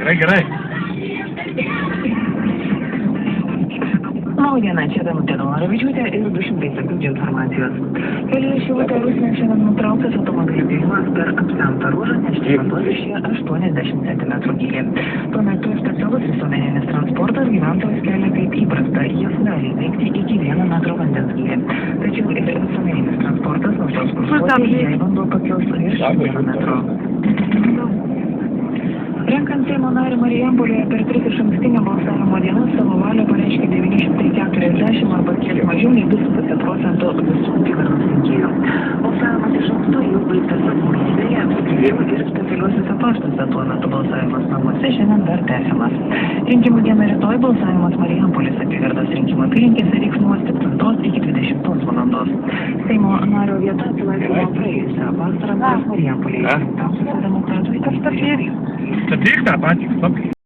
Gerai. Naujiena, čia Danutė Noravičiūtė ir 200 sekundžių informacijos. Kelyje Šilutė Rusnė šiandien nutrauktas automobilių bėgimas per apsemtą ruožą, nes šventos viršyje 80 cm gylį. Tuo metu specialus visuomeninis transportas gyventojus kelia kaip įprasta, jis gali įveikti iki 1 metro vandens gylį. Tačiau ir visuomeninis transportas nustos kursuoti, jei vanduo pakils virš 1 metro. Renkant Seimo narį Marijampolėje per 3 išankstinio balsavimo dienas savo valią pareiškė 940 arba kiek mažiau nei 2,5% visų apygardos rinkėjų. Balsavimas iš anksto jau baigtas apmokydėje, apskritimų ir specialiuosiuose paštuose. Tuo metu balsavimas namuose šiandien dar tęsiamas. Rinkimų diena rytoj balsavimas Marijampolės apygardos rinkimų apylinkėse vyks nuo 7 iki 20 valandos. Seimo nario vieta atsilaisvino praėjusią vasarą Marijampolėje. Tam socialdemokratui Statyk tą patį, stop.